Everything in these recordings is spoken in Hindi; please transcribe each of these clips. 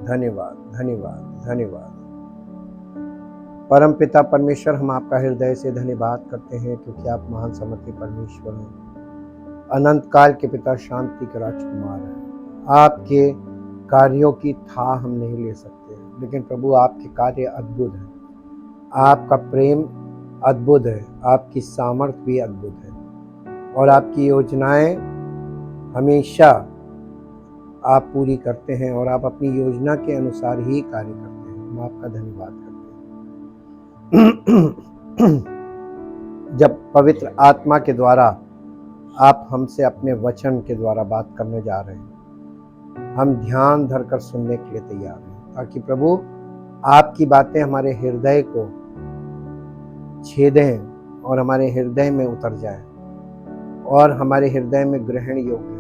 धन्यवाद धन्यवाद धन्यवाद। परम पिता परमेश्वर, हम आपका हृदय से धन्यवाद करते हैं क्योंकि आप महान समर्थी परमेश्वर हैं, अनंत काल के पिता, शांति के राजकुमार हैं। आपके कार्यों की था हम नहीं ले सकते, लेकिन प्रभु आपके कार्य अद्भुत हैं। आपका प्रेम अद्भुत है, आपकी सामर्थ्य भी अद्भुत है और आपकी योजनाएं हमेशा आप पूरी करते हैं और आप अपनी योजना के अनुसार ही कार्य करते हैं। हम आपका धन्यवाद करते हैं। जब पवित्र आत्मा के द्वारा आप हमसे अपने वचन के द्वारा बात करने जा रहे हैं, हम ध्यान धरकर सुनने के लिए तैयार हैं, ताकि प्रभु आपकी बातें हमारे हृदय को छेदें और हमारे हृदय में उतर जाए और हमारे हृदय में ग्रहण योग्य,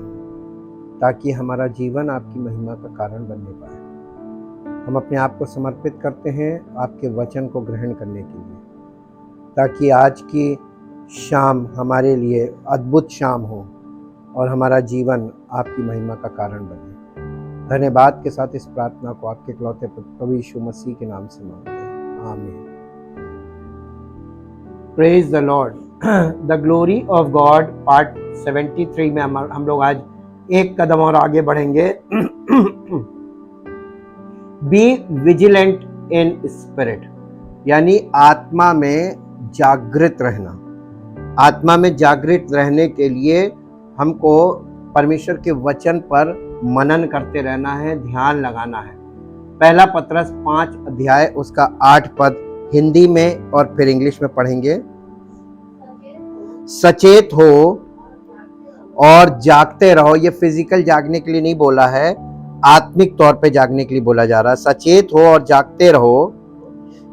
ताकि हमारा जीवन आपकी महिमा का कारण बनने पाए। हम अपने आप को समर्पित करते हैं आपके वचन को ग्रहण करने के लिए, ताकि आज की शाम हमारे लिए अद्भुत शाम हो और हमारा जीवन आपकी महिमा का कारण बने। धन्यवाद के साथ इस प्रार्थना को आपके इकलौते पुत्र प्रभु यीशु मसीह के नाम से मांगते हैं, आमीन। Praise the Lord. The glory of God part 73 में हम लोग आज एक कदम और आगे बढ़ेंगे। बी विजिलेंट इन स्पिरिट, यानी आत्मा में जागृत रहना। आत्मा में जागृत रहने के लिए हमको परमेश्वर के वचन पर मनन करते रहना है, ध्यान लगाना है। पहला पत्रस 5 अध्याय उसका 8 पद हिंदी में और फिर इंग्लिश में पढ़ेंगे। सचेत हो और जागते रहो। ये फिजिकल जागने के लिए नहीं बोला है, आत्मिक तौर पे जागने के लिए बोला जा रहा है। सचेत हो और जागते रहो,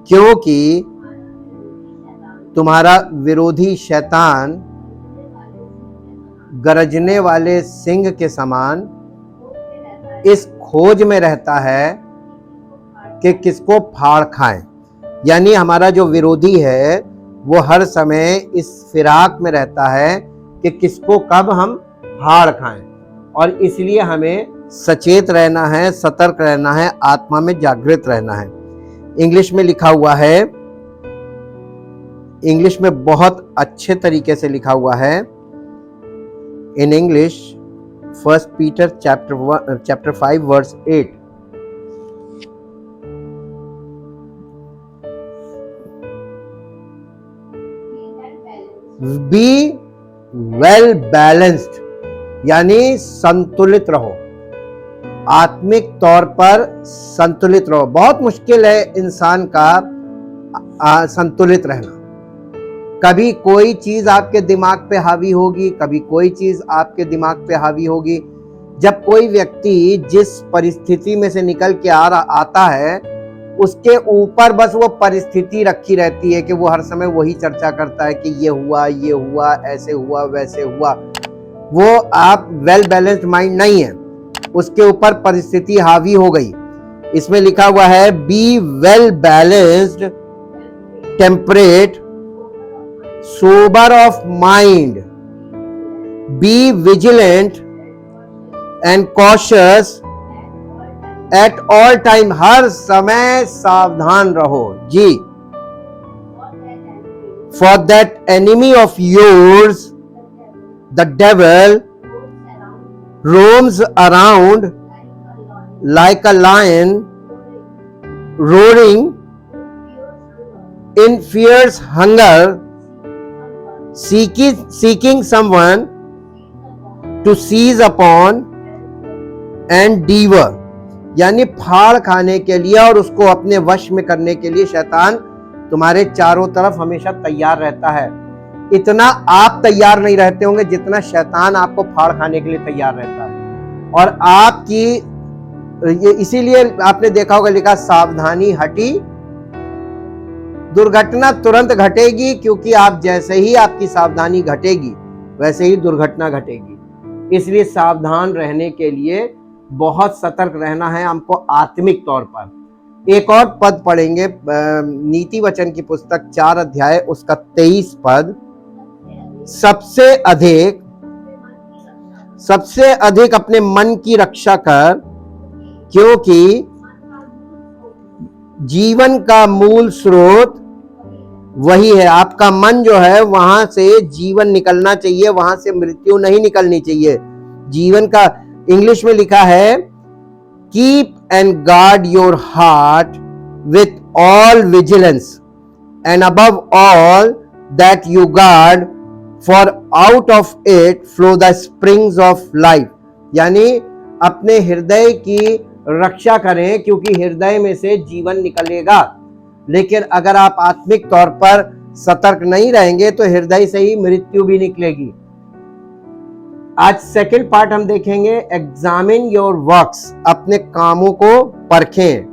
क्योंकि तुम्हारा विरोधी शैतान गरजने वाले सिंह के समान इस खोज में रहता है कि किसको फाड़ खाए। यानी हमारा जो विरोधी है वो हर समय इस फिराक में रहता है कि किसको कब हम फाड़ खाएं, और इसलिए हमें सचेत रहना है, सतर्क रहना है, आत्मा में जागृत रहना है। इंग्लिश में लिखा हुआ है, इंग्लिश में बहुत अच्छे तरीके से लिखा हुआ है। In English 1 Peter chapter 5 verse 8, B well balanced, यानी संतुलित रहो, आत्मिक तौर पर संतुलित रहो। बहुत मुश्किल है इंसान का संतुलित रहना। कभी कोई चीज आपके दिमाग पे हावी होगी, कभी कोई चीज आपके दिमाग पे हावी होगी। जब कोई व्यक्ति जिस परिस्थिति में से निकल के आता है, उसके ऊपर बस वो परिस्थिति रखी रहती है कि वो हर समय वही चर्चा करता है कि ये हुआ, ऐसे हुआ, वैसे हुआ। वो आप वेल बैलेंस्ड माइंड नहीं है, उसके ऊपर परिस्थिति हावी हो गई। इसमें लिखा हुआ है be well balanced, temperate, sober of mind, be vigilant and cautious at all time, हर समय सावधान रहो जी। For that enemy of yours the devil roams around like a lion, roaring in fierce hunger, seeking someone to seize upon and devour। यानी फाड़ खाने के लिए और उसको अपने वश में करने के लिए शैतान तुम्हारे चारों तरफ हमेशा तैयार रहता है। इतना आप तैयार नहीं रहते होंगे जितना शैतान आपको फाड़ खाने के लिए तैयार रहता है। और आपकी इसीलिए आपने देखा होगा लिखा सावधानी हटी दुर्घटना तुरंत घटेगी, क्योंकि आप जैसे ही आपकी सावधानी घटेगी वैसे ही दुर्घटना घटेगी। इसलिए सावधान रहने के लिए बहुत सतर्क रहना है हमको आत्मिक तौर पर। एक और पद पढ़ेंगे, नीति वचन की पुस्तक 4 अध्याय उसका 23 पद। सबसे अधिक अपने मन की रक्षा कर, क्योंकि जीवन का मूल स्रोत वही है। आपका मन जो है, वहां से जीवन निकलना चाहिए, वहां से मृत्यु नहीं निकलनी चाहिए। जीवन का इंग्लिश में लिखा है, keep and guard your heart with all vigilance and above all that you guard, for out of it flow the springs of life. यानी अपने हृदय की रक्षा करें, क्योंकि हृदय में से जीवन निकलेगा। लेकिन अगर आप आत्मिक तौर पर सतर्क नहीं रहेंगे तो हृदय से ही मृत्यु भी निकलेगी। आज सेकंड पार्ट हम देखेंगे, एग्जामिन योर वर्क्स। अपने कामों को परखें,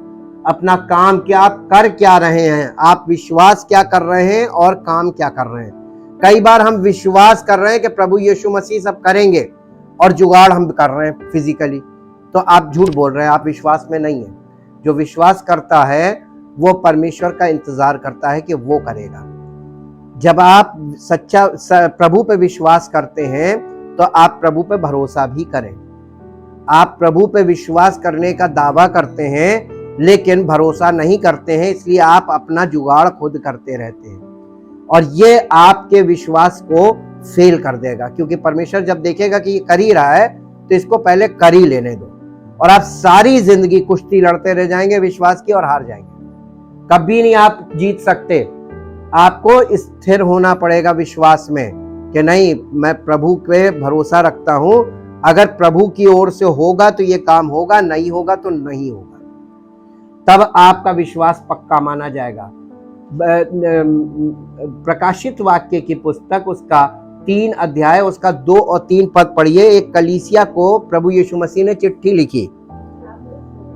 अपना काम क्या, आप कर क्या रहे हैं, आप विश्वास क्या कर रहे हैं और काम क्या कर रहे हैं। कई बार हम विश्वास कर रहे हैं कि प्रभु यीशु मसीह सब करेंगे और जुगाड़ हम कर रहे हैं फिजिकली, तो आप झूठ बोल रहे हैं, आप विश्वास में नहीं है। जो विश्वास करता है वो परमेश्वर का इंतजार करता है कि वो करेगा। जब आप सच्चा प्रभु पे विश्वास करते हैं तो आप प्रभु पे भरोसा भी करें। आप प्रभु पे विश्वास करने का दावा करते हैं लेकिन भरोसा नहीं करते हैं, इसलिए आप अपना जुगाड़ खुद करते रहते हैं और ये आपके विश्वास को फेल कर देगा। क्योंकि परमेश्वर जब देखेगा कि ये कर ही रहा है तो इसको पहले कर ही लेने दो, और आप सारी जिंदगी कुश्ती लड़ते रह जाएंगे विश्वास की और हार जाएंगे। कभी नहीं आप जीत सकते। आपको स्थिर होना पड़ेगा विश्वास में कि नहीं, मैं प्रभु पे भरोसा रखता हूं, अगर प्रभु की ओर से होगा तो ये काम होगा, नहीं होगा तो नहीं होगा। तब आपका विश्वास पक्का माना जाएगा। प्रकाशित वाक्य की पुस्तक, उसका 3 अध्याय, उसका 2 और 3 पद पढ़िए। एक कलीसिया को प्रभु यीशु मसीह ने चिट्ठी लिखी,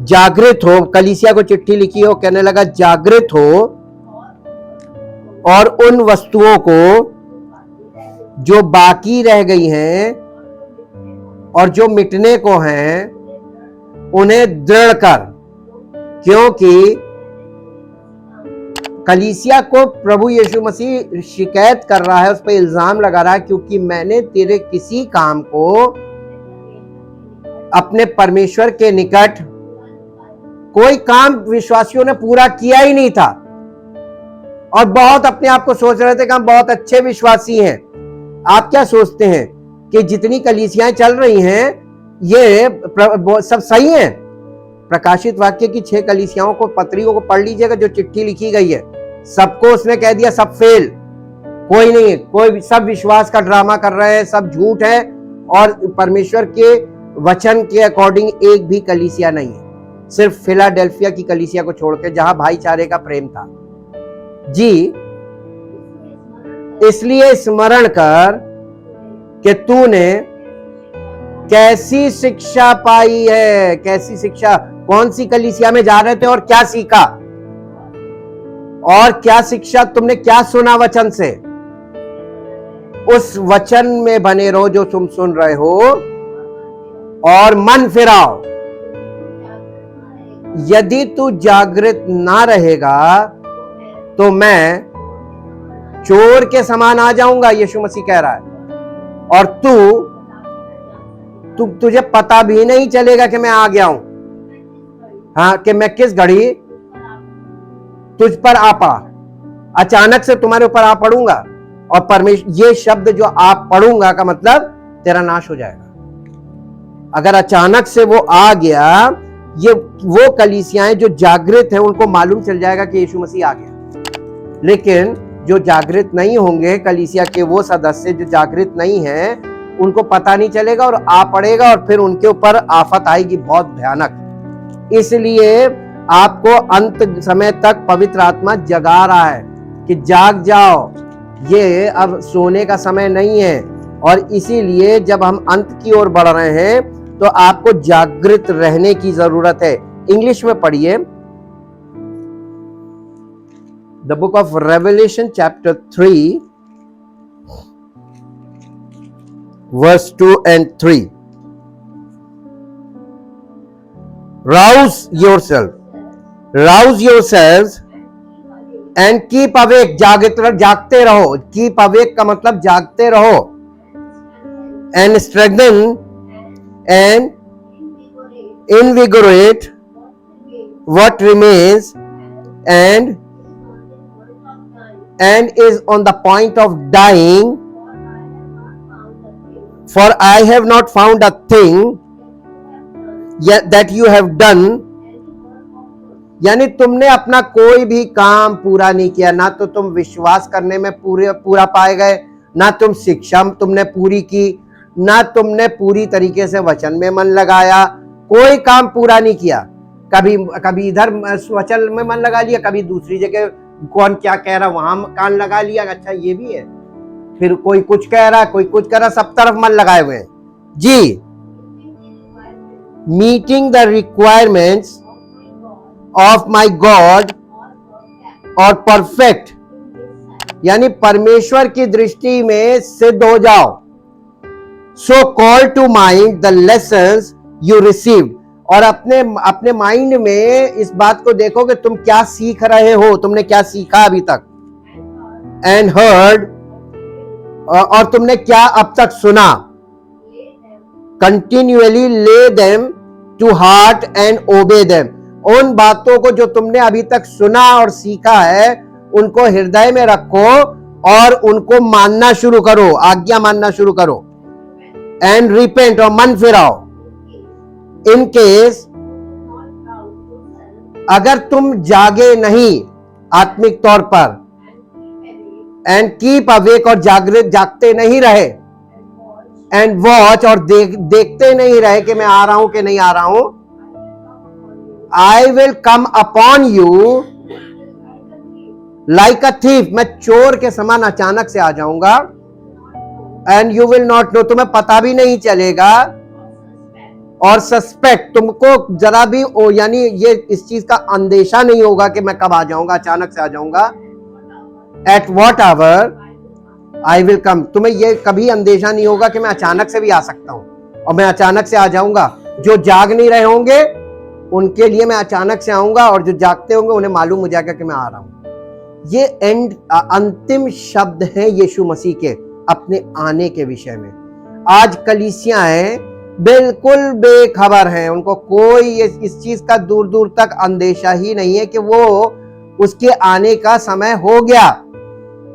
जागृत हो। कलीसिया को चिट्ठी लिखी हो, कहने लगा जागृत हो और उन वस्तुओं को जो बाकी रह गई हैं और जो मिटने को हैं उन्हें दृढ़ कर। क्योंकि कलीसिया को प्रभु यीशु मसीह शिकायत कर रहा है, उस पर इल्जाम लगा रहा है, क्योंकि मैंने तेरे किसी काम को अपने परमेश्वर के निकट, कोई काम विश्वासियों ने पूरा किया ही नहीं था और बहुत अपने आप को सोच रहे थे कि हम बहुत अच्छे विश्वासी हैं। आप क्या सोचते हैं कि जितनी कलीसियाएं चल रही हैं ये सब सही हैं? प्रकाशित वाक्य की 6 कलीसियाओं को, पत्रियों को पढ़ लीजिएगा जो चिट्ठी लिखी गई है। सबको उसने कह दिया सब फेल, कोई नहीं है, कोई, सब विश्वास का ड्रामा कर रहे हैं, सब झूठ है और परमेश्वर के वचन के अकॉर्डिंग एक भी कलीसिया नहीं है, सिर्फ फिलाडेल्फिया की कलीसिया को छोड़ के, जहां भाईचारे का प्रेम था। जी, इसलिए स्मरण कर कि तूने कैसी शिक्षा पाई है। कैसी शिक्षा? कौन सी कलीसिया में जा रहे थे और क्या सीखा, और क्या शिक्षा तुमने क्या सुना वचन से। उस वचन में बने रहो जो तुम सुन रहे हो और मन फिराओ। यदि तू जागृत ना रहेगा तो मैं चोर के समान आ जाऊंगा, यीशु मसीह कह रहा है, और तुझे पता भी नहीं चलेगा कि मैं आ गया हूं। हाँ, कि मैं किस घड़ी तुझ पर आ पड़ा, अचानक से तुम्हारे ऊपर आ पड़ूंगा। और परमेश्वर, ये शब्द जो आप पढ़ूंगा का मतलब तेरा नाश हो जाएगा। अगर अचानक से वो आ गया, ये वो कलीसियाएं जो जागृत हैं उनको मालूम चल जाएगा कि यीशु मसीह आ गया। लेकिन जो जागृत नहीं होंगे, कलीसिया के वो सदस्य जो जागृत नहीं हैं, उनको पता नहीं चलेगा और आ पड़ेगा और फिर उनके ऊपर आफत आएगी बहुत भयानक। इसलिए आपको अंत समय तक पवित्र आत्मा जगा रहा है कि जाग जाओ, ये अब सोने का समय नहीं है। और इसीलिए जब हम अंत की ओर बढ़ रहे हैं तो आपको जागृत रहने की जरूरत है। इंग्लिश में पढ़िए, the book of revelation chapter 3 verse 2 and 3. Rouse yourselves and keep awake, जागते रहो। कीप अवेक का मतलब जागते रहो। And strengthen and invigorate what remains and is on the point of dying, for I have not found a thing yet that you have done। यानी तुमने अपना कोई भी काम पूरा नहीं किया, ना तो तुम विश्वास करने में पूरा पाए गए, ना तुम शिक्षा तुमने पूरी की, ना तुमने पूरी तरीके से वचन में मन लगाया, कोई काम पूरा नहीं किया। कभी इधर वचन में मन लगा लिया, कभी दूसरी जगह कौन क्या कह रहा वहां कान लगा लिया, अच्छा ये भी है, फिर कोई कुछ कह रहा, कोई कुछ कह रहा, सब तरफ मन लगाए हुए हैं जी। Meeting the requirements of my God और परफेक्ट, यानी परमेश्वर की दृष्टि में सिद्ध हो जाओ। So call to mind the lessons you received, और अपने माइंड में इस बात को देखो कि तुम क्या सीख रहे हो, तुमने क्या सीखा अभी तक। एंड हर्ड, और तुमने क्या अब तक सुना। Continually lay them to heart and obey them, उन बातों को जो तुमने अभी तक सुना और सीखा है उनको हृदय में रखो और उनको मानना शुरू करो, आज्ञा मानना शुरू करो। एंड रिपेंट, और मन फिराओ। इन केस, अगर तुम जागे नहीं आत्मिक तौर पर, एंड कीप अवेक, और जागते नहीं रहे, एंड वॉच, और देखते नहीं रहे कि मैं आ रहा हूं कि नहीं आ रहा हूं। आई will come upon you like a thief, मैं चोर के समान अचानक से आ जाऊंगा। And you will not know, तुम्हें पता भी नहीं चलेगा, और सस्पेक्ट, तुमको जरा भी यानी ये इस चीज का अंदेशा नहीं होगा कि मैं कब आ जाऊंगा, अचानक से आ जाऊंगा। At what hour I will come, तुम्हें ये कभी अंदेशा नहीं होगा कि मैं अचानक से भी आ सकता हूं और मैं अचानक से आ जाऊंगा। जो जाग नहीं रहे होंगे उनके लिए मैं अचानक से आऊंगा, और जो जागते होंगे उन्हें मालूम हो जाएगा कि मैं आ रहा हूं। ये अंतिम शब्द हैं यीशु मसीह के अपने आने के विषय में। आज कलीसियाएं बिल्कुल बेखबर हैं, उनको कोई इस चीज का दूर दूर तक अंदेशा ही नहीं है कि वो उसके आने का समय हो गया।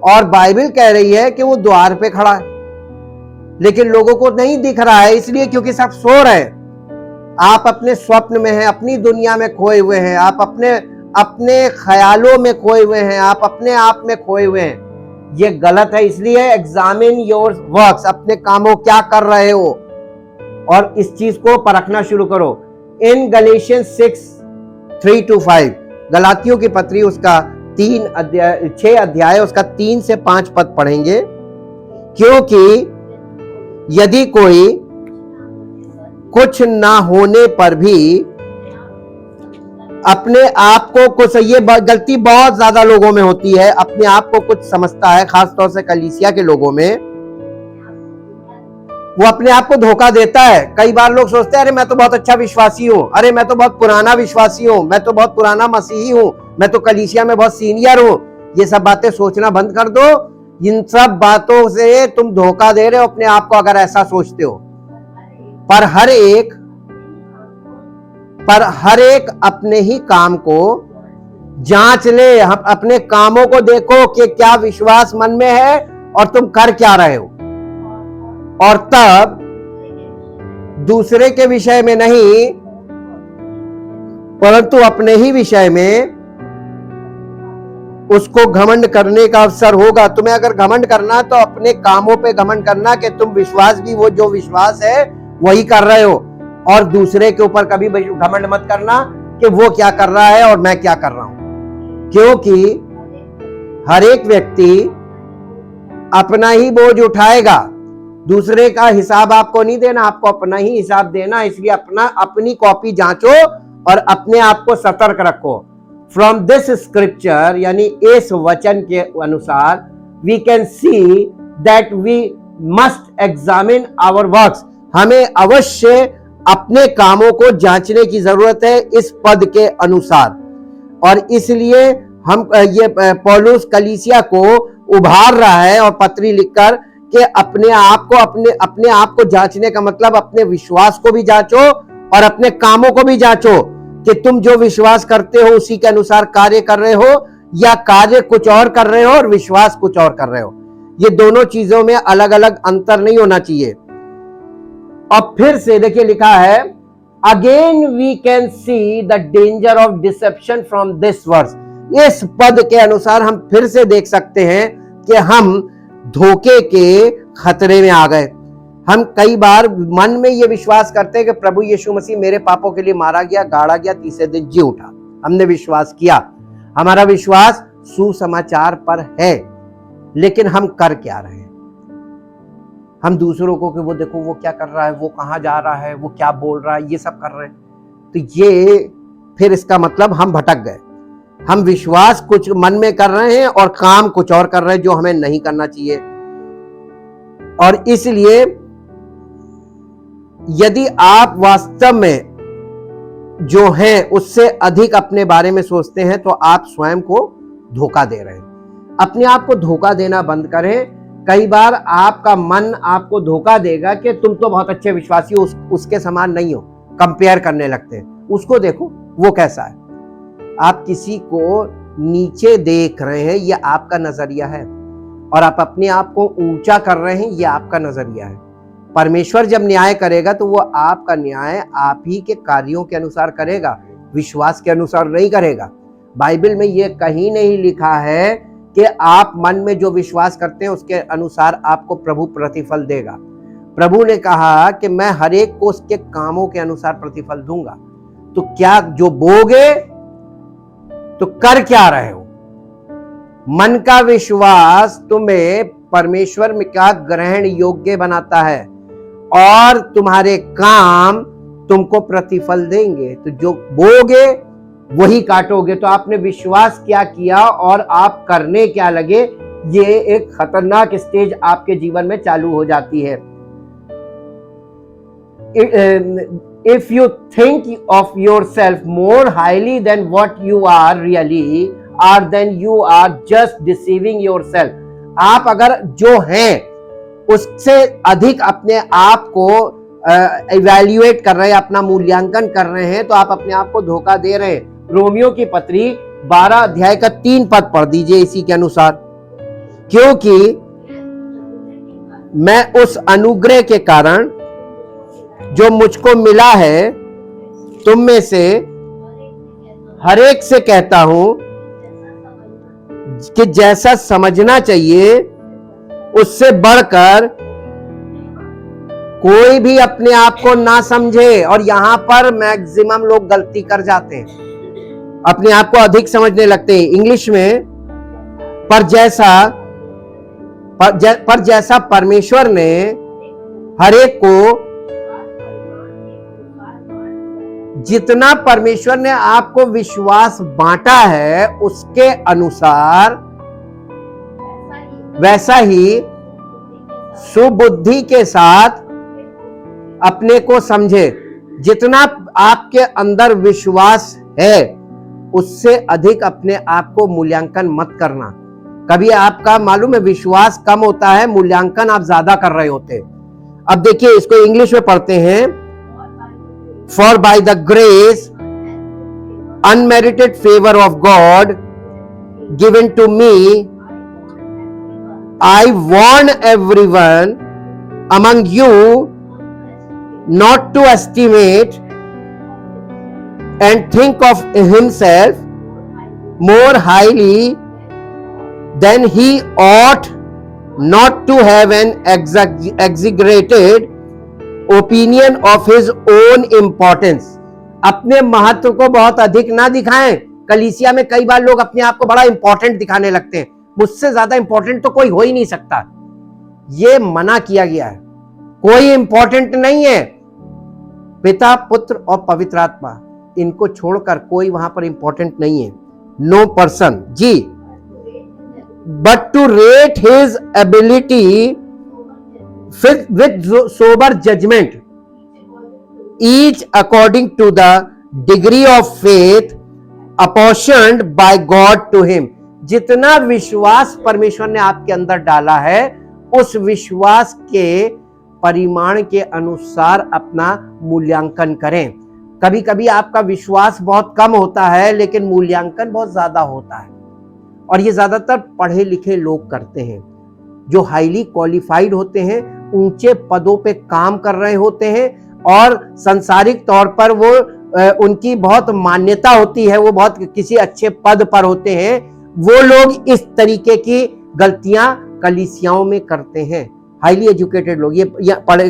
और बाइबल कह रही है कि वो द्वार पे खड़ा है, लेकिन लोगों को नहीं दिख रहा है, इसलिए क्योंकि सब सो रहे हैं। आप अपने स्वप्न में हैं, अपनी दुनिया में खोए हुए हैं, आप अपने ख्यालों में खोए हुए हैं, आप अपने आप में खोए हुए हैं। ये गलत है। इसलिए एग्जामिन योर वर्क्स, अपने कामों क्या कर रहे हो, और इस चीज को परखना शुरू करो। इन गलेशियंस 6:3-5, गलातियों की पत्री उसका 6 अध्याय उसका 3 से 5 पद पढ़ेंगे। क्योंकि यदि कोई कुछ ना होने पर भी अपने आप को कुछ, ये गलती बहुत ज्यादा लोगों में होती है, अपने आप को कुछ समझता है, खासतौर से कलीसिया के लोगों में, वो अपने आप को धोखा देता है। कई बार लोग सोचते हैं अरे मैं तो बहुत अच्छा विश्वासी हूं, अरे मैं तो बहुत पुराना विश्वासी हूं, मैं तो बहुत पुराना मसीही हूं, मैं तो कलीसिया में बहुत सीनियर हूं। ये सब बातें सोचना बंद कर दो। इन सब बातों से तुम धोखा दे रहे हो अपने आप को अगर ऐसा सोचते हो। पर हर एक अपने ही काम को जांच ले, अपने कामों को देखो कि क्या विश्वास मन में है और तुम कर क्या रहे हो, और तब दूसरे के विषय में नहीं परंतु अपने ही विषय में उसको घमंड करने का अवसर होगा। तुम्हें अगर घमंड करना तो अपने कामों पे घमंड करना कि तुम विश्वास भी वो जो विश्वास है वही कर रहे हो, और दूसरे के ऊपर कभी घमंड मत करना कि वो क्या कर रहा है और मैं क्या कर रहा हूं। क्योंकि हर एक व्यक्ति अपना ही बोझ उठाएगा, दूसरे का हिसाब आपको नहीं देना, आपको अपना ही हिसाब देना। इसलिए अपनी कॉपी जांचो और अपने आप को सतर्क रखो। फ्रॉम दिस स्क्रिप्चर, यानी इस वचन के अनुसार, we can see that we must examine our works, हमें अवश्य अपने कामों को जांचने की जरूरत है इस पद के अनुसार। और इसलिए हम ये पौलुस कलीसिया को उभार रहा है और पत्री लिखकर कि अपने आप को जांचने का मतलब अपने विश्वास को भी जांचो और अपने कामों को भी जांचो कि तुम जो विश्वास करते हो उसी के अनुसार कार्य कर रहे हो या कार्य कुछ और कर रहे हो और विश्वास कुछ और कर रहे हो। ये दोनों चीजों में अलग अलग अंतर नहीं होना चाहिए। और फिर से देखिए लिखा है, again we can see the danger of deception from this verse. इस पद के अनुसार हम फिर से देख सकते हैं कि हम धोखे के खतरे में आ गए। हम कई बार मन में ये विश्वास करते हैं कि प्रभु यीशु मसीह मेरे पापों के लिए मारा गया, गाड़ा गया, तीसरे दिन जी उठा। हमने विश्वास किया, हमारा विश्वास सुसमाचार पर है, लेकिन हम कर क्या रहे हैं? हम दूसरों को कि वो देखो वो क्या कर रहा है, वो कहां जा रहा है, वो क्या बोल रहा है, ये सब कर रहे हैं। तो ये फिर इसका मतलब हम भटक गए। हम विश्वास कुछ मन में कर रहे हैं और काम कुछ और कर रहे हैं जो हमें नहीं करना चाहिए। और इसलिए यदि आप वास्तव में जो है उससे अधिक अपने बारे में सोचते हैं तो आप स्वयं को धोखा दे रहे हैं। अपने आप को धोखा देना बंद करें। कई बार आपका मन आपको धोखा देगा कि तुम तो बहुत अच्छे विश्वासी हो, उसके समान नहीं हो, कंपेयर करने लगते हैं। उसको देखो वो कैसा है। आप किसी को नीचे देख रहे हैं, यह आपका नजरिया है, और आप अपने आप को ऊंचा कर रहे हैं, यह आपका नजरिया है। परमेश्वर जब न्याय करेगा तो वो आपका न्याय आप ही के कार्यों के अनुसार करेगा, विश्वास के अनुसार नहीं करेगा। बाइबल में यह कहीं नहीं लिखा है कि आप मन में जो विश्वास करते हैं उसके अनुसार आपको प्रभु प्रतिफल देगा। प्रभु ने कहा कि मैं हर एक को उसके कामों के अनुसार प्रतिफल दूंगा। तो क्या जो बोगे तो कर क्या रहे हो? मन का विश्वास तुम्हें परमेश्वर में का ग्रहण योग्य बनाता है और तुम्हारे काम तुमको प्रतिफल देंगे। तो जो बोगे वही काटोगे। तो आपने विश्वास क्या किया और आप करने क्या लगे, ये एक खतरनाक स्टेज आपके जीवन में चालू हो जाती है। If you think of yourself more highly than what you are really are, then you are just deceiving yourself. आप अगर जो हैं उससे अधिक अपने आप को इवैल्यूएट कर रहे हैं, अपना मूल्यांकन कर रहे हैं, तो आप अपने आप को धोखा दे रहे हैं। रोमियो की पत्री 12 अध्याय का 3 पद पढ़ दीजिए इसी के अनुसार। क्योंकि मैं उस अनुग्रह के कारण जो मुझको मिला है तुम में से हर एक से कहता हूं कि जैसा समझना चाहिए उससे बढ़कर कोई भी अपने आप को ना समझे। और यहां पर मैक्सिमम लोग गलती कर जाते हैं, अपने आप को अधिक समझने लगते हैं। इंग्लिश में पर जैसा परमेश्वर ने हर एक को, जितना परमेश्वर ने आपको विश्वास बांटा है उसके अनुसार वैसा ही सुबुद्धि के साथ अपने को समझे। जितना आपके अंदर विश्वास है उससे अधिक अपने आप को मूल्यांकन मत करना। कभी आपका मालूम है विश्वास कम होता है, मूल्यांकन आप ज्यादा कर रहे होते। अब देखिए इसको इंग्लिश में पढ़ते हैं। For by the grace, unmerited favor of God given to me, I warn everyone among you not to estimate and think of himself more highly than he ought, not to have an exaggerated opinion of his own importance. अपने महत्व को बहुत अधिक ना दिखाएं। कलीसिया में कई बार लोग अपने आप को बड़ा इंपॉर्टेंट दिखाने लगते हैं, मुझसे ज्यादा इंपॉर्टेंट तो कोई हो ही नहीं सकता। ये मना किया गया है, कोई इंपॉर्टेंट नहीं है। पिता, पुत्र और पवित्र आत्मा, इनको छोड़कर कोई वहां पर इंपॉर्टेंट नहीं है। No person ji, but to rate his ability with sober judgment, each according to the degree of faith apportioned by God to him. जितना विश्वास परमेश्वर ने आपके अंदर डाला है, उस विश्वास के परिमाण के अनुसार अपना मूल्यांकन करें। कभी कभी आपका विश्वास बहुत कम होता है, लेकिन मूल्यांकन बहुत ज्यादा होता है, और ये ज्यादातर पढ़े लिखे लोग करते हैं, जो हाईली क्वालिफाइड होते हैं, ऊंचे पदों पे काम कर रहे होते हैं, और सांसारिक तौर पर वो उनकी बहुत मान्यता होती है, वो बहुत किसी अच्छे पद पर होते हैं। वो लोग इस तरीके की गलतियां कलीसियाओं में करते हैं। हाईली एजुकेटेड लोग, ये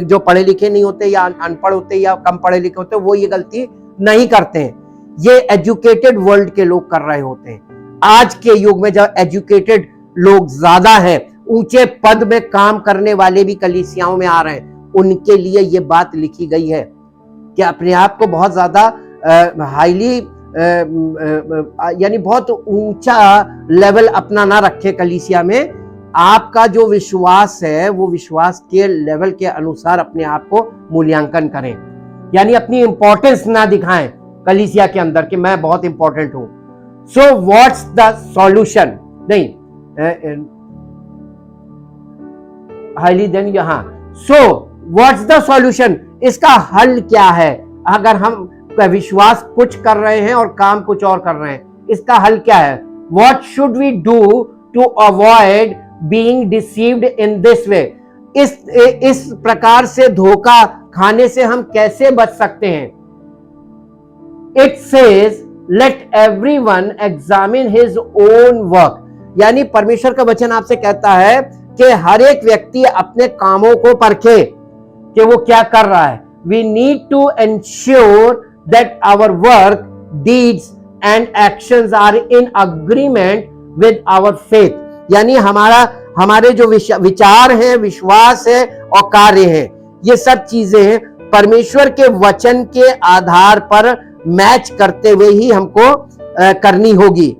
जो पढ़े लिखे नहीं होते या अनपढ़ होते या कम पढ़े लिखे होते, वो ये गलती नहीं करते हैं। ये एजुकेटेड वर्ल्ड के लोग कर रहे होते हैं। आज के युग में जब एजुकेटेड लोग ज्यादा हैं, ऊंचे पद में काम करने वाले भी कलीसियाओं में आ रहे हैं, उनके लिए ये बात लिखी गई है कि अपने आप को बहुत ज्यादा हाईली यानी बहुत ऊंचा लेवल अपना ना रखे कलीसिया में। आपका जो विश्वास है, वो विश्वास के लेवल के अनुसार अपने आप को मूल्यांकन करें, यानी अपनी इंपॉर्टेंस ना दिखाएं कलीसिया के अंदर कि मैं बहुत इंपॉर्टेंट हूं। सो व्हाट्स द सॉल्यूशन, नहीं हाईली देन यहां। सो व्हाट्स द सॉल्यूशन, इसका हल क्या है? अगर हम विश्वास कुछ कर रहे हैं और काम कुछ और कर रहे हैं, इसका हल क्या है? What should we do to avoid being deceived in this way? इस प्रकार से धोखा खाने से हम कैसे बच सकते हैं? It says late everyone examine his own work, यानी परमेश्वर का वचन आपसे कहता है कि हर एक व्यक्ति अपने कामों को परखे कि वो क्या कर रहा है। We need to ensure that our work, deeds and actions are in agreement with our faith, यानी हमारे जो विचार हैं, विश्वास है और कार्य हैं, ये सब चीजें हैं परमेश्वर के वचन के आधार पर मैच करते हुए ही हमको करनी होगी।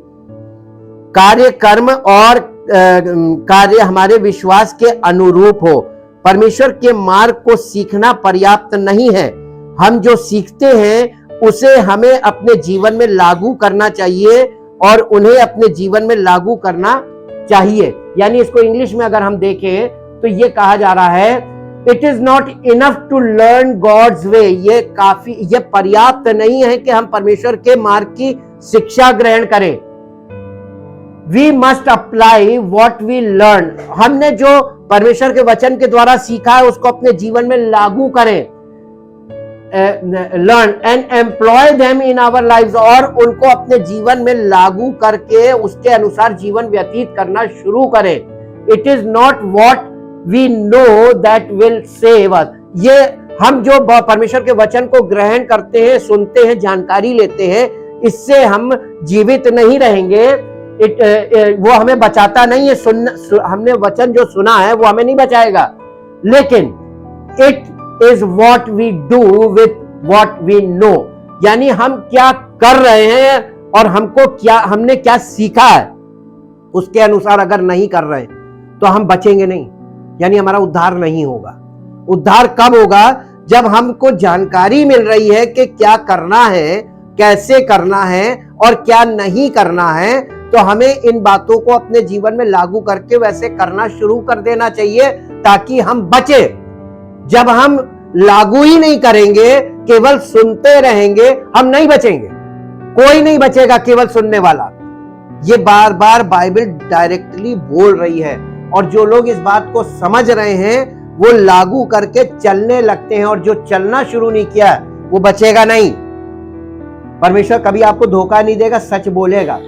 कार्य कर्म और कार्य हमारे विश्वास के अनुरूप हो। परमेश्वर के मार्ग को सीखना पर्याप्त नहीं है। हम जो सीखते हैं उसे हमें अपने जीवन में लागू करना चाहिए और उन्हें अपने जीवन में लागू करना चाहिए। यानी इसको इंग्लिश में अगर हम देखें तो ये कहा जा रहा है, it is not enough to learn God's way. ये पर्याप्त नहीं है कि हम परमेश्वर के मार्ग की शिक्षा ग्रहण करें। We must apply what we learn. हमने जो परमेश्वर के वचन के द्वारा सीखा है उसको अपने जीवन में लागू करें। Learn and employ them in our lives, और उनको अपने जीवन में लागू करके उसके अनुसार जीवन व्यतीत करना शुरू करें। It is not what we know that will save us. ये हम जो परमेश्वर के वचन को ग्रहण करते हैं, सुनते हैं, जानकारी लेते हैं, इससे हम जीवित नहीं रहेंगे। वो हमें बचाता नहीं है। हमने वचन जो सुना है वो हमें नहीं बचाएगा, लेकिन it is what we do with what we know, यानी हम क्या कर रहे हैं और हमने क्या सीखा है उसके अनुसार अगर नहीं कर रहे तो हम बचेंगे नहीं, यानी हमारा उद्धार नहीं होगा। उद्धार कब होगा? जब हमको जानकारी मिल रही है कि क्या करना है, कैसे करना है और क्या नहीं करना है, तो हमें इन बातों को अपने जीवन में लागू करके वैसे करना शुरू कर देना चाहिए ताकि हम बचे। जब हम लागू ही नहीं करेंगे, केवल सुनते रहेंगे, हम नहीं बचेंगे। कोई नहीं बचेगा केवल सुनने वाला। ये बार बार बाइबल डायरेक्टली बोल रही है, और जो लोग इस बात को समझ रहे हैं वो लागू करके चलने लगते हैं, और जो चलना शुरू नहीं किया वो बचेगा नहीं। परमेश्वर कभी आपको धोखा नहीं देगा, सच बोलेगा।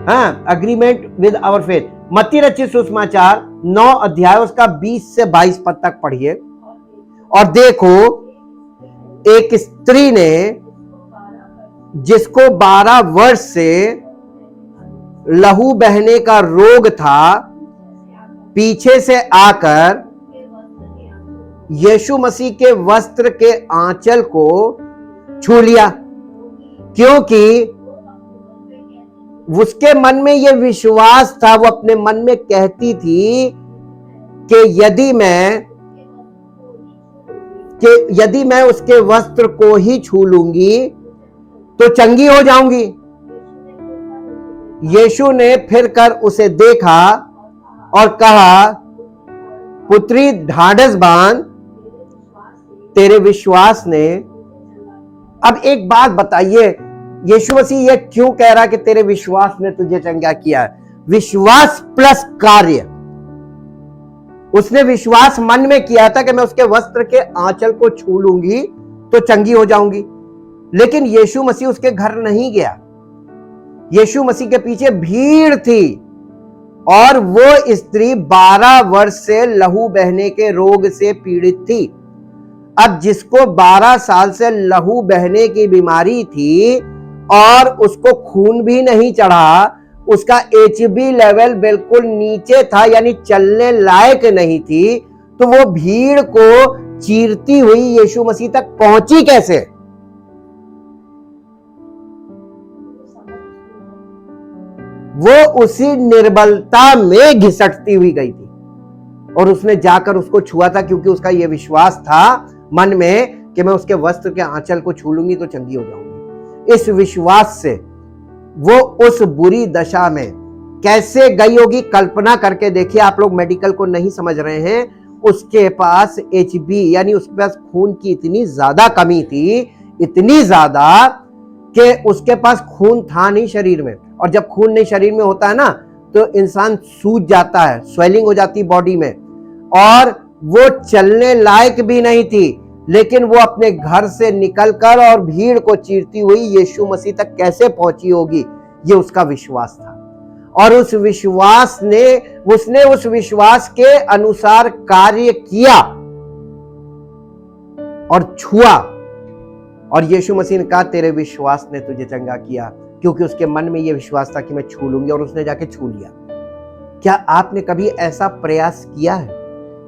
हाँ, अग्रीमेंट विद आवर फेथ। मत्ती रचित सुसमाचार 9 अध्याय उसका 20 से 22 पद तक पढ़िए और देखो, एक स्त्री ने जिसको 12 वर्ष से लहू बहने का रोग था, पीछे से आकर यीशु मसीह के वस्त्र के आंचल को छू लिया, क्योंकि उसके मन में यह विश्वास था। वो अपने मन में कहती थी कि यदि मैं उसके वस्त्र को ही छू लूंगी तो चंगी हो जाऊंगी। यीशु ने फिर कर उसे देखा और कहा, पुत्री ढाढ़स बांध, तेरे विश्वास ने। अब एक बात बताइए, यीशु मसीह ये क्यों कह रहा है कि तेरे विश्वास ने तुझे चंगा किया है? विश्वास प्लस कार्य। उसने विश्वास मन में किया था कि मैं उसके वस्त्र के आंचल को छू लूंगी तो चंगी हो जाऊंगी, लेकिन यीशु मसीह उसके घर नहीं गया। यीशु मसीह के पीछे भीड़ थी और वो स्त्री 12 वर्ष से लहू बहने के रोग से पीड़ित थी। अब जिसको 12 साल से लहू बहने की बीमारी थी और उसको खून भी नहीं चढ़ा, उसका HB लेवल बिल्कुल नीचे था, यानी चलने लायक नहीं थी, तो वो भीड़ को चीरती हुई यीशु मसीह तक पहुंची कैसे? वो उसी निर्बलता में घिसटती हुई गई थी और उसने जाकर उसको छुआ था, क्योंकि उसका यह विश्वास था मन में कि मैं उसके वस्त्र के आंचल को छू लूंगी तो चंगी हो जाऊंगी। इस विश्वास से वो उस बुरी दशा में कैसे गई होगी, कल्पना करके देखिए। आप लोग मेडिकल को नहीं समझ रहे हैं। उसके पास HB यानी उसके पास खून की इतनी ज्यादा कमी थी, इतनी ज्यादा कि उसके पास खून था नहीं शरीर में, और जब खून नहीं शरीर में होता है ना तो इंसान सूज जाता है, स्वेलिंग हो जाती है बॉडी में, और वो चलने लायक भी नहीं थी। लेकिन वो अपने घर से निकलकर और भीड़ को चीरती हुई यीशु मसीह तक कैसे पहुंची होगी? ये उसका विश्वास था, और उस विश्वास ने उसने उस विश्वास के अनुसार कार्य किया और छुआ, और यीशु मसीह ने कहा, तेरे विश्वास ने तुझे चंगा किया, क्योंकि उसके मन में यह विश्वास था कि मैं छू लूंगी, और उसने जाके छू लिया। क्या आपने कभी ऐसा प्रयास किया है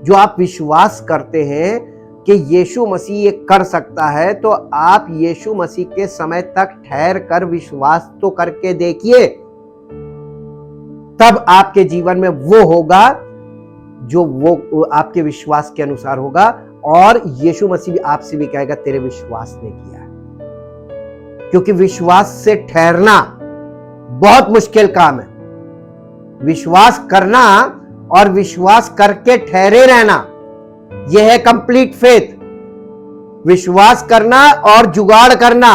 जो आप विश्वास करते हैं कि यीशु मसीह ये कर सकता है? तो आप यीशु मसीह के समय तक ठहर कर विश्वास तो करके देखिए, तब आपके जीवन में वो होगा जो वो आपके विश्वास के अनुसार होगा, और यीशु मसीह भी आपसे भी कहेगा, तेरे विश्वास ने किया है। क्योंकि विश्वास से ठहरना बहुत मुश्किल काम है। विश्वास करना और विश्वास करके ठहरे रहना, यह है कंप्लीट फेथ। विश्वास करना और जुगाड़ करना,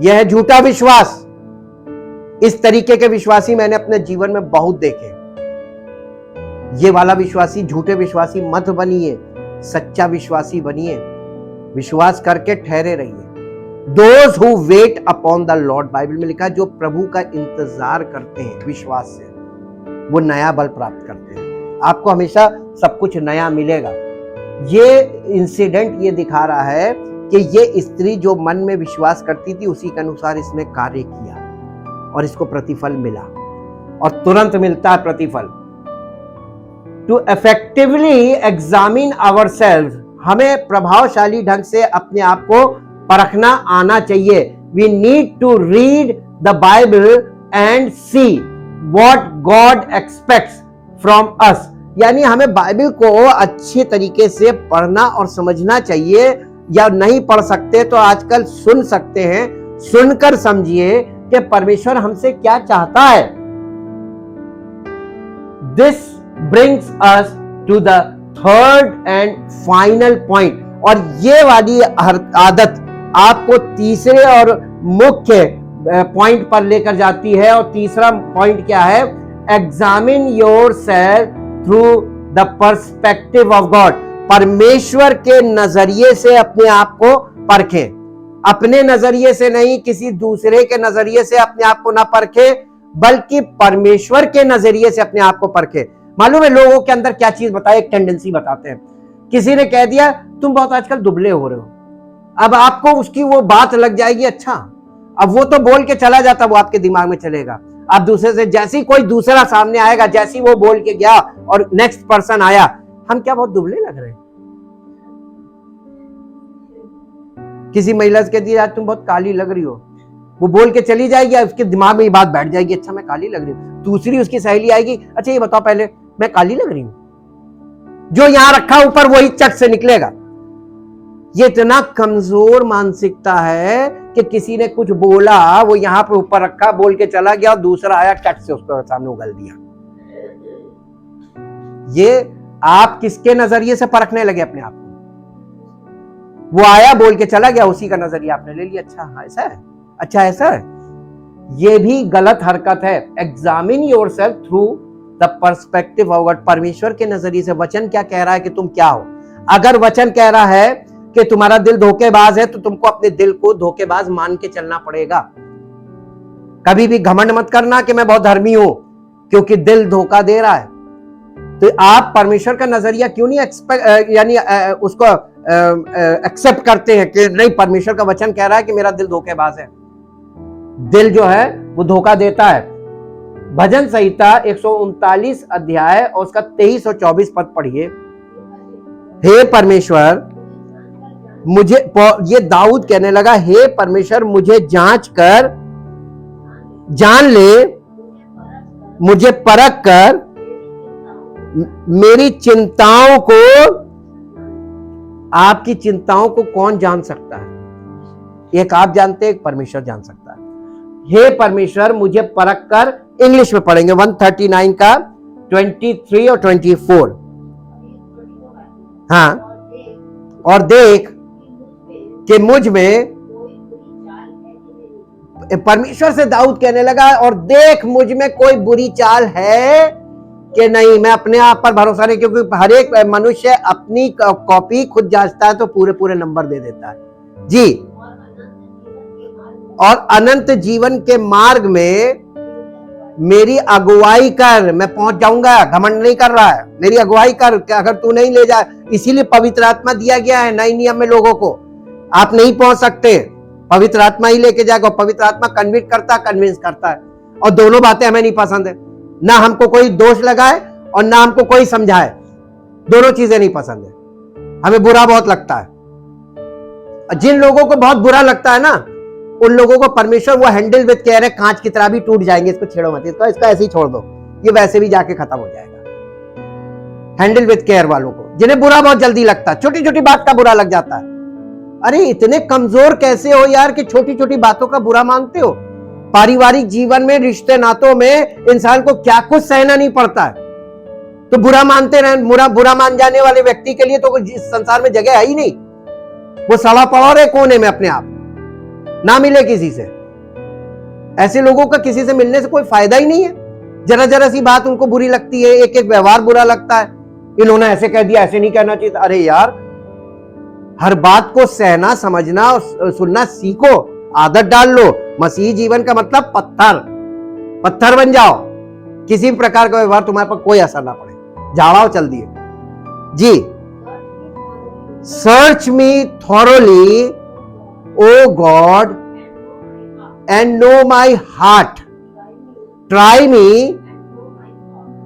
यह है झूठा विश्वास। इस तरीके के विश्वासी मैंने अपने जीवन में बहुत देखे। ये वाला विश्वासी, झूठे विश्वासी मत बनिए, सच्चा विश्वासी बनिए। विश्वास करके ठहरे रहिए। Those who wait upon the Lord, Bible में लिखा है, जो प्रभु का इंतजार करते हैं विश्वास से, वो नया बल प्राप्त करते हैं। आपको हमेशा सब कुछ नया मिलेगा। ये इंसिडेंट ये दिखा रहा है कि ये स्त्री जो मन में विश्वास करती थी, उसी के अनुसार इसने कार्य किया और इसको प्रतिफल मिला, और तुरंत मिलता है प्रतिफल। टू इफेक्टिवली एग्जामिन आवरसेल्व्स, हमें प्रभावशाली ढंग से अपने आप को परखना आना चाहिए। We need to read the Bible and see what God expects from us, यानी हमें बाइबल को अच्छे तरीके से पढ़ना और समझना चाहिए। या नहीं पढ़ सकते तो आजकल सुन सकते हैं, सुनकर समझिए कि परमेश्वर हमसे क्या चाहता है। This brings us to the third and final point, और ये वाली आदत आपको तीसरे और मुख्य पॉइंट पर लेकर जाती है। और तीसरा पॉइंट क्या है? Examine yourself through the perspective of God, परमेश्वर के नजरिए से अपने आप को परखें। अपने नजरिए से नहीं, किसी दूसरे के नजरिए से अपने आप को ना परखें, बल्कि परमेश्वर के नजरिए से अपने आप को परखें। मालूम है लोगों के अंदर क्या चीज बताए? एक टेंडेंसी बताते हैं। किसी ने कह दिया तुम बहुत आजकल दुबले हो रहे हो, अब आपको उसकी वो बात लग जाएगी, अच्छा अब वो तो बोल के चला जाता, वो आपके दिमाग में चलेगा। अब दूसरे से जैसी कोई दूसरा सामने आएगा, जैसी वो बोल के गया और नेक्स्ट पर्सन आया, हम क्या बहुत दुबले लग रहे हैं? किसी महिला से कहती है आज तुम बहुत काली लग रही हो, वो बोल के चली जाएगी, उसके दिमाग में ये बात बैठ जाएगी, अच्छा मैं काली लग रही हूँ। दूसरी उसकी सहेली आएगी, अच्छा ये बताओ पहले मैं काली लग रही हूँ। जो यहां रखा ऊपर वही चट से निकलेगा। ये इतना कमजोर मानसिकता है कि किसी ने कुछ बोला, वो यहां पे ऊपर रखा, बोल के चला गया, और दूसरा आया चट से उसको सामने उगल दिया। ये आप किसके नजरिए से परखने लगे अपने आप को? वो आया, बोल के चला गया, उसी का नजरिया आपने ले लिया। अच्छा हाँ ऐसा है, अच्छा ऐसा है, ये भी गलत हरकत है। Examine yourself through the perspective of God. परमेश्वर के नजरिए से वचन क्या कह रहा है कि तुम क्या हो। अगर वचन कह रहा है कि तुम्हारा दिल धोखेबाज है, तो तुमको अपने दिल को धोखेबाज मान के चलना पड़ेगा। कभी भी घमंड मत करना कि मैं बहुत धर्मी हूं, क्योंकि दिल धोखा दे रहा है। तो आप परमेश्वर का नजरिया क्यों नहीं उसको एक्सेप्ट करते हैं कि नहीं, परमेश्वर का वचन कह रहा है कि मेरा दिल धोखेबाज है। दिल जो है वो धोखा देता है। भजन संहिता 139 अध्याय और उसका 23 और 24 पद पढ़िए। हे परमेश्वर मुझे, ये दाऊद कहने लगा, हे परमेश्वर मुझे जांच कर जान ले, मुझे परख कर मेरी चिंताओं को। आपकी चिंताओं को कौन जान सकता है? एक आप जानते हैं, एक परमेश्वर जान सकता है। हे परमेश्वर मुझे परख कर, इंग्लिश में पढ़ेंगे 139 का 23 और 24। हाँ, और देख कि मुझ में, परमेश्वर से दाऊद कहने लगा, और देख मुझ में कोई बुरी चाल है कि नहीं। मैं अपने आप पर भरोसा नहीं, क्योंकि हर एक मनुष्य अपनी कॉपी खुद जांचता है तो पूरे पूरे नंबर दे देता है जी। और अनंत जीवन के मार्ग में मेरी अगुवाई कर, मैं पहुंच जाऊंगा। घमंड नहीं कर रहा है, मेरी अगुवाई कर। अगर तू नहीं ले जाए, इसीलिए पवित्र आत्मा दिया गया है नए नियम में लोगों को। आप नहीं पहुंच सकते, पवित्र आत्मा ही लेके जाएगा। पवित्र आत्मा कन्विक्ट करता, कन्विंस करता है। और दोनों बातें हमें नहीं पसंद है, ना हमको कोई दोष लगाए और ना हमको कोई समझाए। दोनों चीजें नहीं पसंद है, हमें बुरा बहुत लगता है। जिन लोगों को बहुत बुरा लगता है ना, उन लोगों को परमेश्वर वो हैंडल विद केयर है। कांच की तरह भी टूट जाएंगे, इसको छेड़ो मत, इसको ऐसे ही छोड़ दो, ये वैसे भी जाके खत्म हो जाएगा। हैंडल विद केयर वालों को, जिन्हें बुरा बहुत जल्दी लगता है, छोटी छोटी बात का बुरा लग जाता है। अरे इतने कमजोर कैसे हो यार कि छोटी छोटी बातों का बुरा मानते हो। पारिवारिक जीवन में, रिश्ते नातों में इंसान को क्या कुछ सहना नहीं पड़ता है, तो बुरा मानते रहे। बुरा मान जाने वाले व्यक्ति के लिए तो इस संसार में जगह है ही नहीं। वो सड़ा पड़ा रहे कोने में अपने आप, ना मिले किसी से। ऐसे लोगों का किसी से मिलने से कोई फायदा ही नहीं है। जरा जरा सी बात उनको बुरी लगती है, एक एक व्यवहार बुरा लगता है। इन्होंने ऐसे कह दिया, ऐसे नहीं कहना चाहिए। अरे यार, हर बात को सहना, समझना और सुनना सीखो, आदत डाल लो। मसीही जीवन का मतलब पत्थर बन जाओ। किसी भी प्रकार का व्यवहार तुम्हारे पर कोई असर ना पड़े, जाओ चल दिए जी। Search me thoroughly O God and know my heart, try me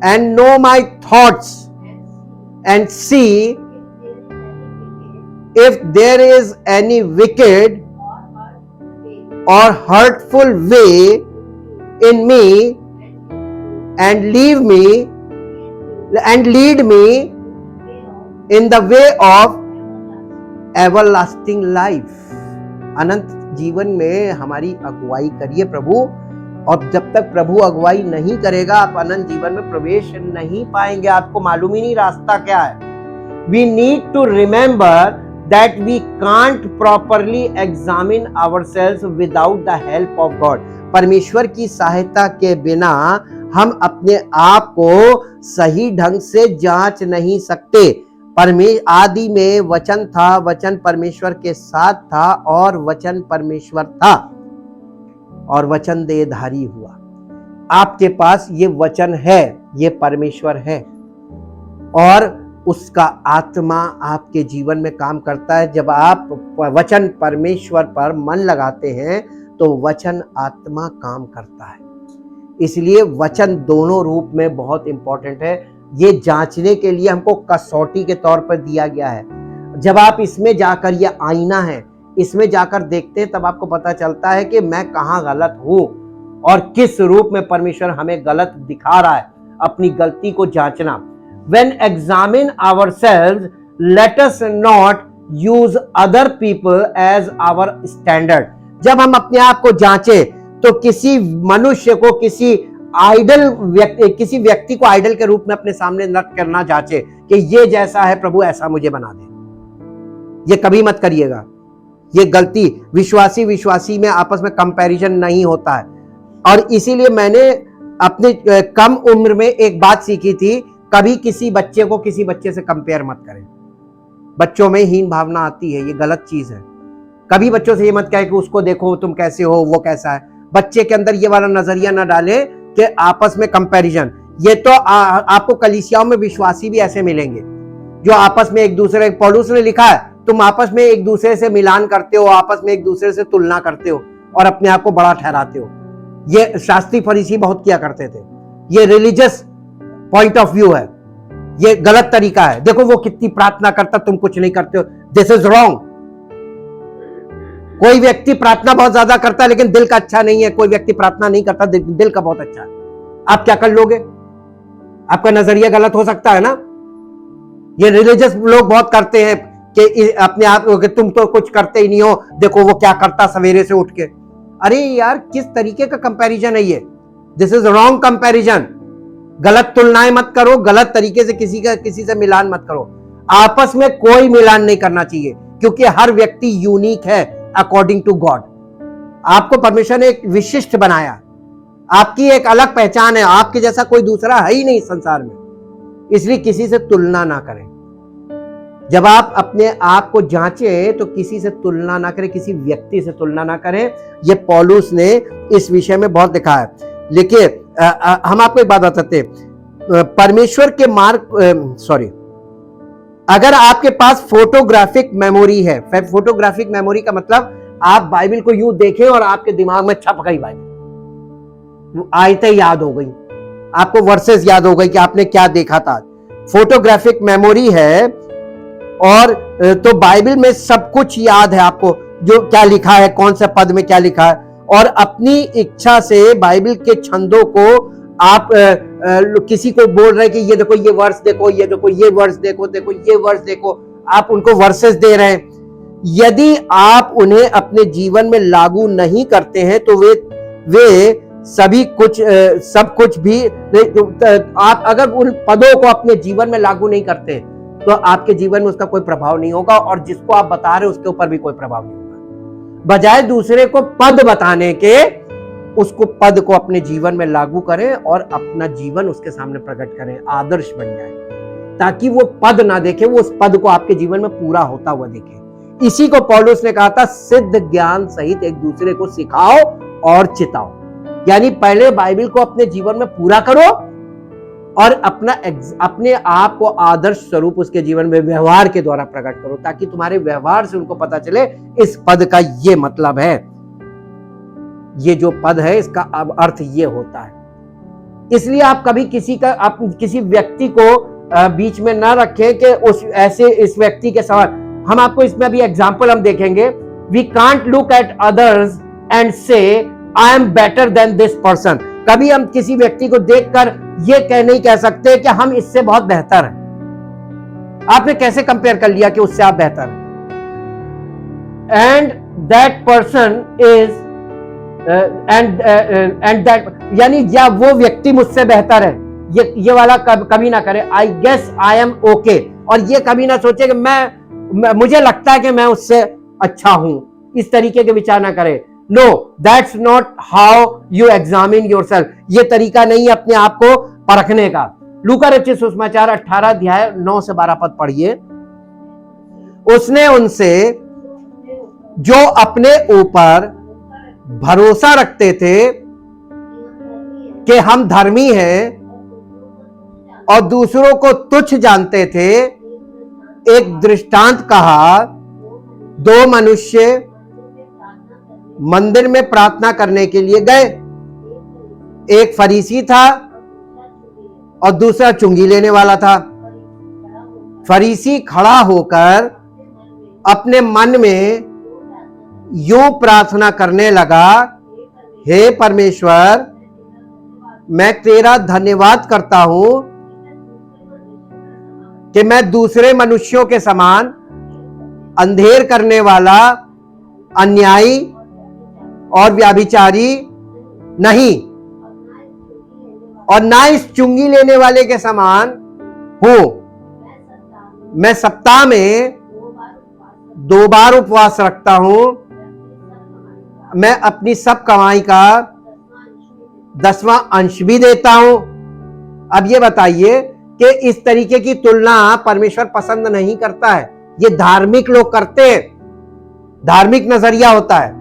and know my thoughts and see if there is any wicked or hurtful way in me, and lead me in the way of everlasting life। अनंत जीवन में हमारी अगुवाई करिए प्रभु। और जब तक प्रभु अगुवाई नहीं करेगा, आप अनंत जीवन में प्रवेश नहीं पाएंगे। आपको मालूम ही नहीं रास्ता क्या है। We need to remember that we can't properly examine ourselves without the help of God। परमेश्वर की सहायता के बिना हम अपने आप को सही ढंग से जांच नहीं सकते। आदि में वचन था, वचन परमेश्वर के साथ था और वचन परमेश्वर था और वचन देहधारी हुआ। आपके पास ये वचन है, ये परमेश्वर है, और उसका आत्मा आपके जीवन में काम करता है। जब आप वचन परमेश्वर पर मन लगाते हैं तो वचन आत्मा काम करता है। इसलिए वचन दोनों रूप में बहुत इंपॉर्टेंट है। ये जांचने के लिए हमको कसौटी के तौर पर दिया गया है। जब आप इसमें जाकर, ये आईना है, इसमें जाकर देखते हैं, तब आपको पता चलता है कि मैं कहाँ गलत हूं और किस रूप में परमेश्वर हमें गलत दिखा रहा है। अपनी गलती को जांचना। When examine ourselves, let us not use other people as our standard. जब हम अपने आप को जांचे तो किसी मनुष्य को, किसी व्यक्ति को आइडल के रूप में अपने सामने न करना जांचे कि ये जैसा है प्रभु ऐसा मुझे बना दे। ये कभी मत करिएगा, ये गलती। विश्वासी में आपस में कंपैरिजन नहीं होता है। और इसीलिए मैंने अपनी कम उम्र में एक बात सीखी थी, कभी किसी बच्चे को किसी बच्चे से कंपेयर मत करें। बच्चों में हीन भावना आती है, ये गलत चीज है। कभी बच्चों से ये मत कहे कि उसको देखो तुम कैसे हो, वो कैसा है। बच्चे के अंदर ये वाला नजरिया ना डाले कि आपस में कंपैरिजन। ये तो आपको कलीसियाओं में विश्वासी भी ऐसे मिलेंगे जो आपस में एक दूसरे, पौलुस ने लिखा है, तुम आपस में एक दूसरे से मिलान करते हो, आपस में एक दूसरे से तुलना करते हो और अपने आप को बड़ा ठहराते हो। ये शास्त्री फरीसी बहुत किया करते थे। ये रिलीजियस पॉइंट ऑफ व्यू है, ये गलत तरीका है। देखो वो कितनी प्रार्थना करता, तुम कुछ नहीं करते हो। This is wrong. कोई व्यक्ति प्रार्थना बहुत ज्यादा करता है लेकिन दिल का अच्छा नहीं है। कोई व्यक्ति प्रार्थना नहीं करता, दिल का बहुत अच्छा है। आप क्या कर लोगे? आपका नजरिया गलत हो सकता है ना। ये रिलीजियस लोग बहुत करते हैं कि अपने आप कि तुम तो कुछ करते ही नहीं हो, देखो वो क्या करता सवेरे से उठ के। अरे यार, किस तरीके का कंपैरिजन है ये? This is wrong comparison. गलत तुलनाएं मत करो, गलत तरीके से किसी से मिलान मत करो। आपस में कोई मिलान नहीं करना चाहिए, क्योंकि हर व्यक्ति यूनिक है अकॉर्डिंग टू गॉड। आपको परमेश्वर ने एक विशिष्ट बनाया, आपकी एक अलग पहचान है, आपके जैसा कोई दूसरा है ही नहीं संसार में। इसलिए किसी से तुलना ना करें। जब आप अपने आप को जांचें तो किसी से तुलना ना करें, किसी व्यक्ति से तुलना ना करें। यह पौलुस ने इस विषय में बहुत लिखा है। देखिए, हम आपको एक बात बताते हैं, परमेश्वर के अगर आपके पास फोटोग्राफिक मेमोरी है, फोटोग्राफिक मेमोरी का मतलब आप बाइबल को यूं देखें और आपके दिमाग में छप गई बाइबल, आयतें याद हो गई, आपको वर्सेस याद हो गई कि आपने क्या देखा था। फोटोग्राफिक मेमोरी है। और तो बाइबल में सब कुछ याद है आपको, जो क्या लिखा है, कौन से पद में क्या लिखा है। और अपनी इच्छा से बाइबल के छंदों को आप किसी को बोल रहे हैं कि ये देखो ये वर्स देखो, ये देखो ये वर्स देखो, देखो ये वर्स देखो, आप उनको वर्सेस दे रहे हैं। यदि आप उन्हें अपने जीवन में लागू नहीं करते हैं तो वे सब कुछ भी, आप अगर उन पदों को अपने जीवन में लागू नहीं करते तो आपके जीवन में उसका कोई प्रभाव नहीं होगा, और जिसको आप बता रहे हैं उसके ऊपर भी कोई प्रभाव नहीं होगा। बजाय दूसरे को पद बताने के, उसको पद को अपने जीवन में लागू करें और अपना जीवन उसके सामने प्रकट करें, आदर्श बन जाए, ताकि वो पद ना देखे, वो उस पद को आपके जीवन में पूरा होता हुआ देखे। इसी को पौलुस ने कहा था, सिद्ध ज्ञान सहित एक दूसरे को सिखाओ और चिताओ। यानी पहले बाइबल को अपने जीवन में पूरा करो और अपने आप को आदर्श स्वरूप उसके जीवन में व्यवहार के द्वारा प्रकट करो, ताकि तुम्हारे व्यवहार से उनको पता चले इस पद का ये मतलब है, ये जो पद है इसका अब अर्थ ये होता है। इसलिए आप कभी किसी व्यक्ति को बीच में ना रखें कि इस व्यक्ति के सवाल। हम आपको इसमें अभी एग्जाम्पल हम देखेंगे। We can't look at others and say I am better than this person. कभी हम किसी व्यक्ति को देखकर ये नहीं कह सकते कि हम इससे बहुत बेहतर हैं। आपने कैसे कंपेयर कर लिया कि उससे आप बेहतर हैं? And that person is and that, यानी या वो व्यक्ति मुझसे बेहतर है, ये वाला कभी ना करे। I guess I am okay, और ये कभी ना सोचे कि मुझे लगता है कि मैं उससे अच्छा हूं, इस तरीके के विचार ना करे। No, that's not how you examine yourself. ये तरीका नहीं है अपने आप को परखने का। लूका रचित सुसमाचार 18 अध्याय 9 से 12 पद पढ़िए। उसने उनसे जो अपने ऊपर भरोसा रखते थे कि हम धर्मी हैं और दूसरों को तुच्छ जानते थे, एक दृष्टांत कहा। दो मनुष्य मंदिर में प्रार्थना करने के लिए गए। एक फरीसी था और दूसरा चुंगी लेने वाला था। फरीसी खड़ा होकर अपने मन में यूं प्रार्थना करने लगा, हे परमेश्वर, मैं तेरा धन्यवाद करता हूं कि मैं दूसरे मनुष्यों के समान अंधेर करने वाला, अन्यायी और व्यभिचारी नहीं, और ना इस चुंगी लेने वाले के समान हूं। मैं सप्ताह में 2 बार उपवास रखता हूं। मैं अपनी सब कमाई का 10वां अंश भी देता हूं। अब ये बताइए कि इस तरीके की तुलना परमेश्वर पसंद नहीं करता है। ये धार्मिक लोग करते हैं, धार्मिक नजरिया होता है।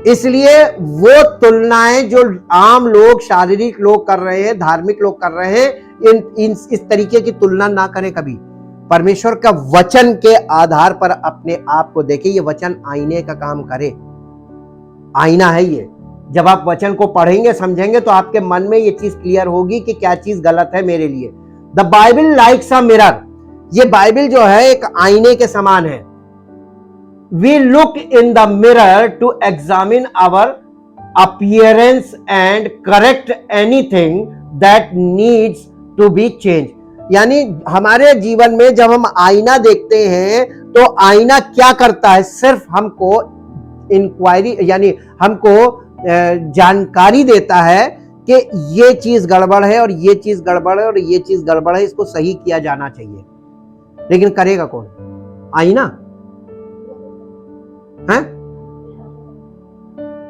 इसलिए वो तुलनाएं जो आम लोग, शारीरिक लोग कर रहे हैं, धार्मिक लोग कर रहे हैं, इस तरीके की तुलना ना करें कभी। परमेश्वर का वचन के आधार पर अपने आप को देखें। ये वचन आईने का काम करे, आईना है ये। जब आप वचन को पढ़ेंगे, समझेंगे, तो आपके मन में ये चीज क्लियर होगी कि क्या चीज गलत है मेरे लिए। The Bible likes a mirror. ये बाइबल जो है एक आईने के समान है। We look in the mirror to examine our appearance and correct anything that needs to be change. यानी हमारे जीवन में जब हम आईना देखते हैं तो आईना क्या करता है? सिर्फ हमको इंक्वायरी, यानी हमको जानकारी देता है कि ये चीज गड़बड़ है और ये चीज गड़बड़ है और ये चीज गड़बड़ है, इसको सही किया जाना चाहिए। लेकिन करेगा कौन? आईना है।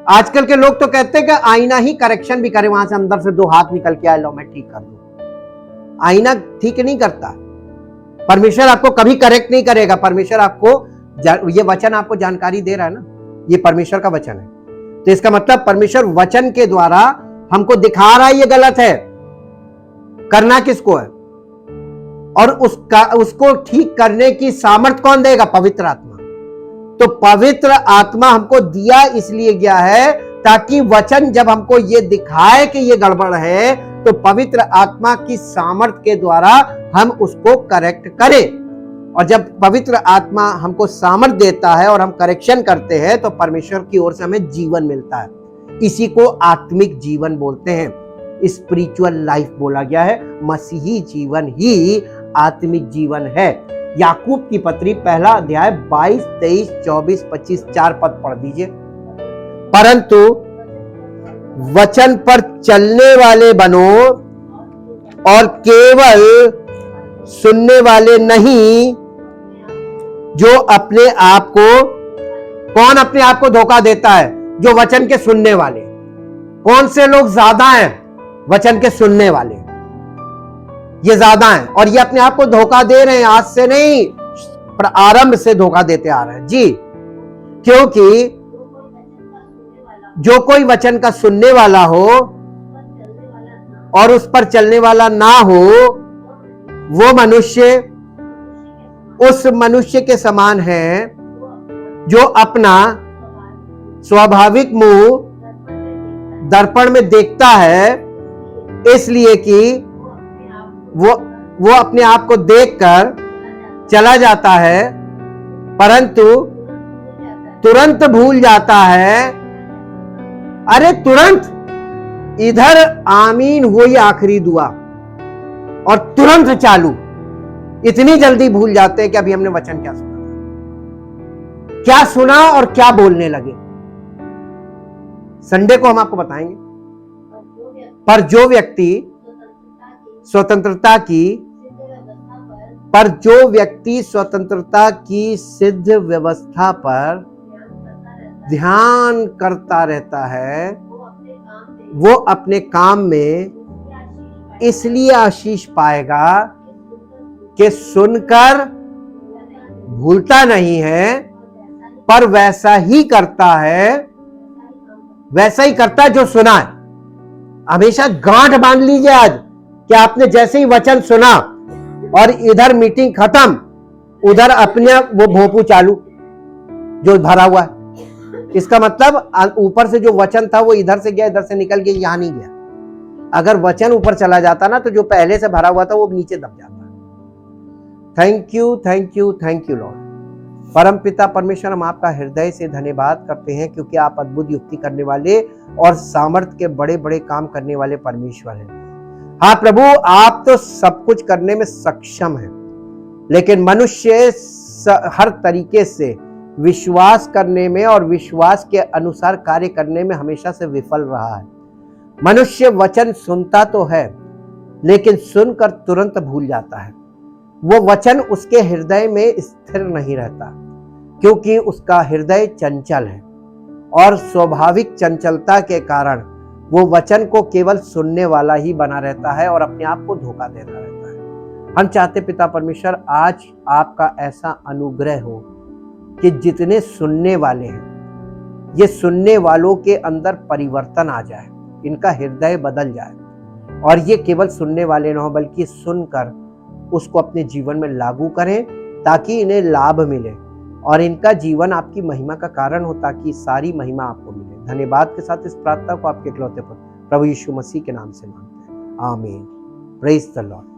आजकल के लोग तो कहते हैं कि आईना ही करेक्शन भी करे, वहां से अंदर से 2 हाथ निकल के आए, लो मैं ठीक कर दूं। आईना ठीक नहीं करता। परमेश्वर आपको कभी करेक्ट नहीं करेगा। परमेश्वर आपको ये वचन आपको जानकारी दे रहा है ना, ये परमेश्वर का वचन है। तो इसका मतलब परमेश्वर वचन के द्वारा हमको दिखा रहा है ये गलत है। करना किसको है? और उसको ठीक करने की सामर्थ कौन देगा? पवित्र आत्मा। तो पवित्र आत्मा हमको दिया इसलिए गया है ताकि वचन जब हमको ये दिखाए कि ये गड़बड़ है, तो पवित्र आत्मा की सामर्थ के द्वारा हम उसको करेक्ट करें। और जब पवित्र आत्मा हमको सामर्थ देता है और हम करेक्शन करते हैं, तो परमेश्वर की ओर से हमें जीवन मिलता है। इसी को आत्मिक जीवन बोलते हैं। स्पिरिचुअल लाइफ बोला गया है। मसीही जीवन ही आत्मिक जीवन है। याकूब की पत्री 1 अध्याय 22, 23, 24, 25 4 पद पढ़ दीजिए। परंतु वचन पर चलने वाले बनो और केवल सुनने वाले नहीं, जो अपने आप को, कौन अपने आप को धोखा देता है? जो वचन के सुनने वाले। कौन से लोग ज्यादा हैं? वचन के सुनने वाले, ये ज्यादा हैं। और ये अपने आप को धोखा दे रहे हैं, आज से नहीं, प्रारंभ से धोखा देते आ रहे हैं जी। क्योंकि जो कोई वचन का सुनने वाला हो और उस पर चलने वाला ना हो, वो मनुष्य उस मनुष्य के समान है जो अपना स्वाभाविक मुंह दर्पण में देखता है, इसलिए कि वो अपने आप को देखकर चला जाता है, परंतु तुरंत भूल जाता है। अरे तुरंत, इधर आमीन हुई आखिरी दुआ और तुरंत चालू। इतनी जल्दी भूल जाते हैं कि अभी हमने वचन क्या सुना, क्या सुना और क्या बोलने लगे। संडे को हम आपको बताएंगे। पर जो व्यक्ति स्वतंत्रता की सिद्ध व्यवस्था पर ध्यान करता रहता है, वो अपने काम में इसलिए आशीष पाएगा कि सुनकर भूलता नहीं है, पर वैसा ही करता है जो सुना है। हमेशा गांठ बांध लीजिए आज कि आपने जैसे ही वचन सुना और इधर मीटिंग खत्म, उधर अपने वो भोंपू चालू जो भरा हुआ है। इसका मतलब ऊपर से जो वचन था वो इधर से गया, इधर से निकल गया, यहां नहीं गया। अगर वचन ऊपर चला जाता ना, तो जो पहले से भरा हुआ था वो नीचे दब जाता। Thank you, thank you, thank you Lord. परम पिता परमेश्वर, हम आपका हृदय से धन्यवाद करते हैं, क्योंकि आप अद्भुत युक्ति करने वाले और सामर्थ्य के बड़े बड़े काम करने वाले परमेश्वर हैं। हाँ प्रभु, आप तो सब कुछ करने में सक्षम हैं, लेकिन मनुष्य हर तरीके से विश्वास करने में और विश्वास के अनुसार कार्य करने में हमेशा से विफल रहा है। मनुष्य वचन सुनता तो है, लेकिन सुनकर तुरंत भूल जाता है। वो वचन उसके हृदय में स्थिर नहीं रहता, क्योंकि उसका हृदय चंचल है, और स्वाभाविक चंचलता के कारण वो वचन को केवल सुनने वाला ही बना रहता है और अपने आप को धोखा देता रहता है। हम चाहते पिता परमेश्वर आज आपका ऐसा अनुग्रह हो कि जितने सुनने वाले हैं, ये सुनने वालों के अंदर परिवर्तन आ जाए, इनका हृदय बदल जाए, और ये केवल सुनने वाले न हो बल्कि सुनकर उसको अपने जीवन में लागू करें, ताकि इन्हें लाभ मिले और इनका जीवन आपकी महिमा का कारण हो, ताकि सारी महिमा आपको मिले। धन्यवाद के साथ इस प्रार्थना को आपके इकलौते पुत्र प्रभु यीशु मसीह के नाम से मांगते हैं, आमीन। Praise the Lord.